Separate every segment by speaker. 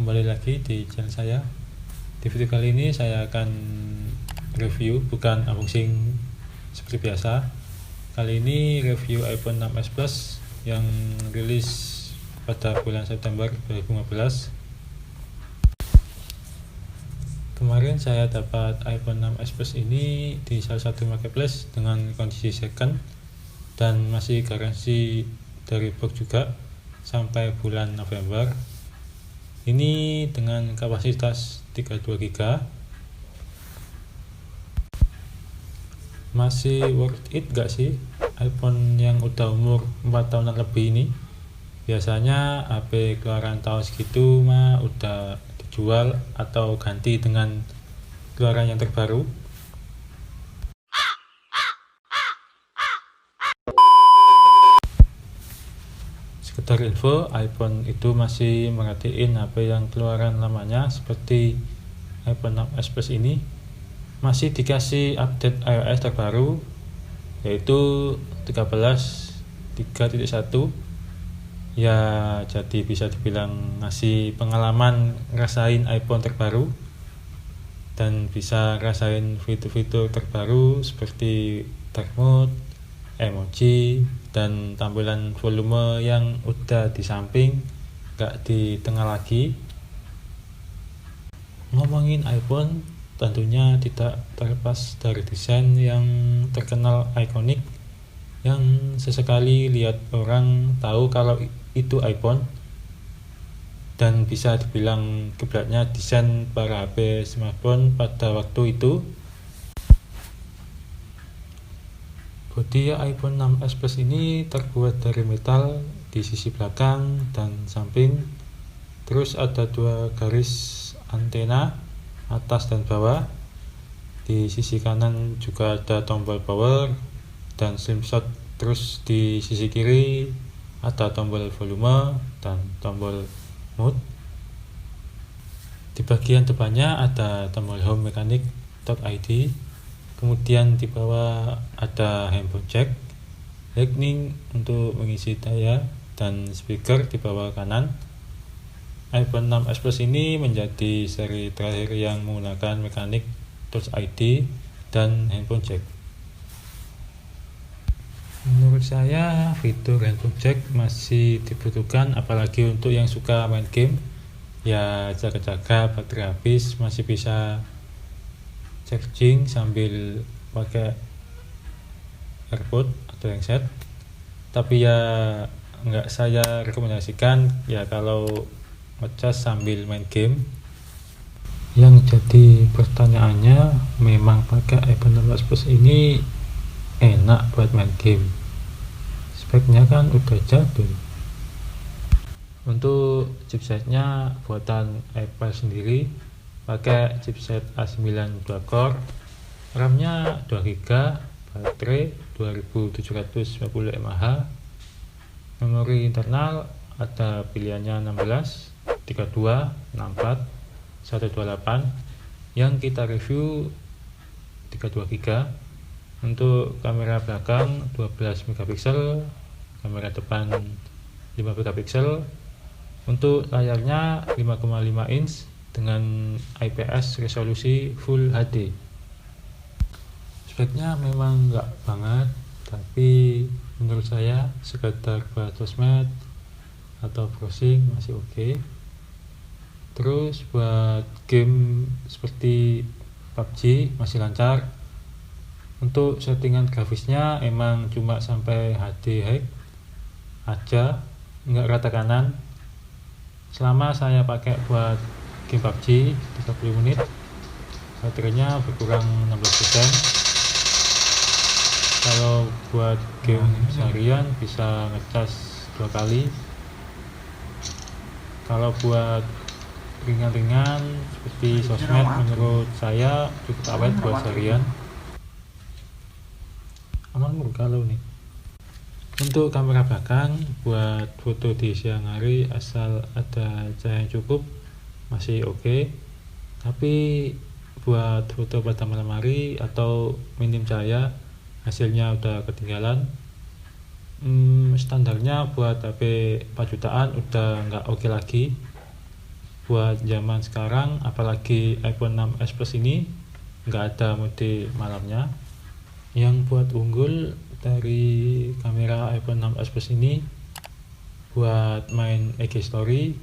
Speaker 1: kembali lagi di channel saya. Di video kali ini saya akan review, bukan unboxing seperti biasa. Kali ini review iPhone 6s Plus yang rilis pada bulan September 2015. Kemarin saya dapat iPhone 6s Plus ini di salah satu marketplace dengan kondisi second dan masih garansi dari box juga sampai bulan November. Ini dengan kapasitas 32 GB. Masih worth it gak sih iPhone yang udah umur 4 tahunan lebih ini? Biasanya HP keluaran tahun segitu mah udah dijual atau ganti dengan keluaran yang terbaru. Sekedar info, iPhone itu masih merhatiin HP yang keluaran lamanya seperti iPhone 6s Plus ini masih dikasih update iOS terbaru yaitu 13.3.1. Ya, jadi bisa dibilang ngasih pengalaman ngerasain iPhone terbaru dan bisa ngerasain fitur-fitur terbaru seperti dark mode, emoji, dan tampilan volume yang udah di samping, gak di tengah lagi. Ngomongin iPhone, tentunya tidak terlepas dari desain yang terkenal ikonik, yang sesekali lihat orang tahu kalau itu iPhone, dan bisa dibilang kiblatnya desain para HP smartphone pada waktu itu. Bodi iPhone 6s Plus ini terbuat dari metal di sisi belakang dan samping. Terus ada dua garis antena atas dan bawah. Di sisi kanan juga ada tombol power dan slingshot. Terus di sisi kiri ada tombol volume dan tombol mode. Di bagian depannya ada tombol home mechanic.id. Kemudian di bawah ada handphone jack, lightning untuk mengisi daya, dan speaker di bawah kanan. iPhone 6s Plus ini menjadi seri terakhir yang menggunakan mechanic.id dan handphone jack. Menurut saya fitur handphone jack masih dibutuhkan, apalagi untuk yang suka main game. Ya, jaga-jaga baterai habis masih bisa charging sambil pakai AirPod atau headset. Tapi ya nggak saya rekomendasikan ya kalau ngecas sambil main game. Yang jadi pertanyaannya, memang pakai iPhone 16 Plus ini enak buat main game? Speknya kan udah jadul. Untuk chipsetnya buatan Apple sendiri, pakai chipset A9 2 core, RAM-nya 2 GB, baterai 2750 mAh, memori internal ada pilihannya 16, 32, 64, 128. Yang kita review 32 GB. Untuk kamera belakang 12 megapiksel, kamera depan 5 megapiksel. Untuk layarnya 5,5 inch dengan IPS resolusi Full HD. Speknya memang nggak banget, tapi menurut saya sekedar buat sosmed atau browsing masih oke. Terus buat game seperti PUBG masih lancar. Untuk settingan grafisnya emang cuma sampai HD high aja, nggak rata kanan. Selama saya pakai buat game PUBG 30 menit, baterainya berkurang 16%. Kalau buat game seharian bisa ngecas 2 kali. Kalau buat ringan-ringan seperti sosmed, menurut saya cukup awet buat seharian. Aman kalau nih. Untuk kamera belakang buat foto di siang hari asal ada cahaya yang cukup masih oke. Tapi buat foto pada malam hari atau minim cahaya hasilnya udah ketinggalan. Standarnya buat HP 4 jutaan udah nggak oke lagi. buat zaman sekarang, apalagi iPhone 6s Plus ini nggak ada mode malamnya. Yang buat unggul dari kamera iPhone 6s Plus ini buat main IG story,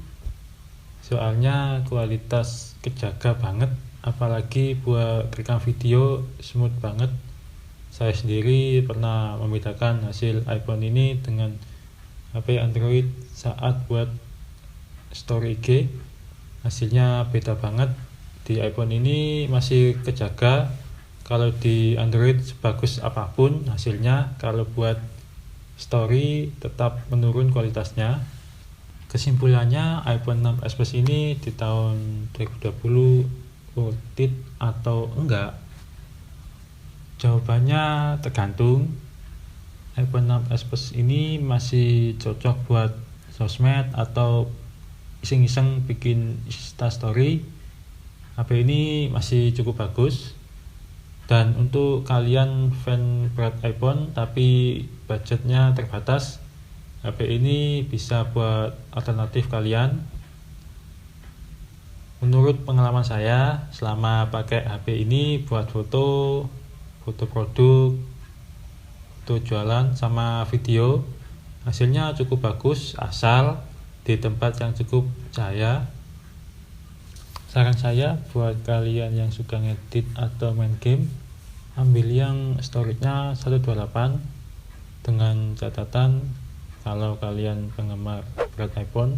Speaker 1: soalnya kualitas kejaga banget, apalagi buat rekam video smooth banget. Saya sendiri pernah membedakan hasil iPhone ini dengan HP Android saat buat story IG. Hasilnya beda banget. Di iPhone ini masih kejaga, kalau di Android sebagus apapun hasilnya, kalau buat story tetap menurun kualitasnya. Kesimpulannya, iPhone 6s Plus ini di tahun 2020 worth it atau enggak? Jawabannya tergantung. iPhone 6s Plus ini masih cocok buat sosmed atau iseng-iseng bikin Instastory. HP ini masih cukup bagus. Dan untuk kalian fan berat iPhone tapi budgetnya terbatas, HP ini bisa buat alternatif kalian. Menurut pengalaman saya, selama pakai HP ini buat foto produk, foto jualan, sama video, hasilnya cukup bagus asal di tempat yang cukup percaya. Saran saya buat kalian yang suka ngedit atau main game, ambil yang storage-nya 128, dengan catatan kalau kalian penggemar berat iPhone,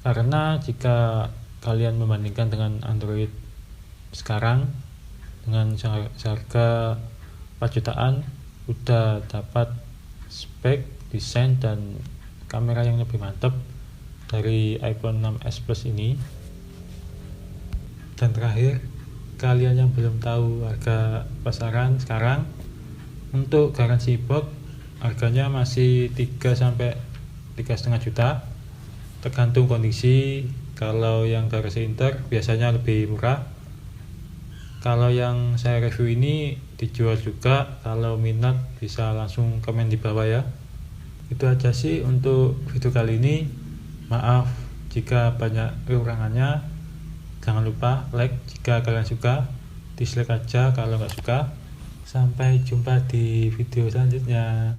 Speaker 1: karena jika kalian membandingkan dengan Android sekarang dengan harga 4 jutaan udah dapat spek, desain, dan kamera yang lebih mantap dari iPhone 6s Plus ini. Dan terakhir, kalian yang belum tahu harga pasaran sekarang, untuk garansi box harganya masih 3-3,5 juta, tergantung kondisi. Kalau yang garansi inter biasanya lebih murah. Kalau yang saya review ini dijual juga, kalau minat bisa langsung komen di bawah ya. Itu aja sih untuk video kali ini. Maaf jika banyak kekurangannya. Jangan lupa like jika kalian suka, dislike aja kalau nggak suka. Sampai jumpa di video selanjutnya.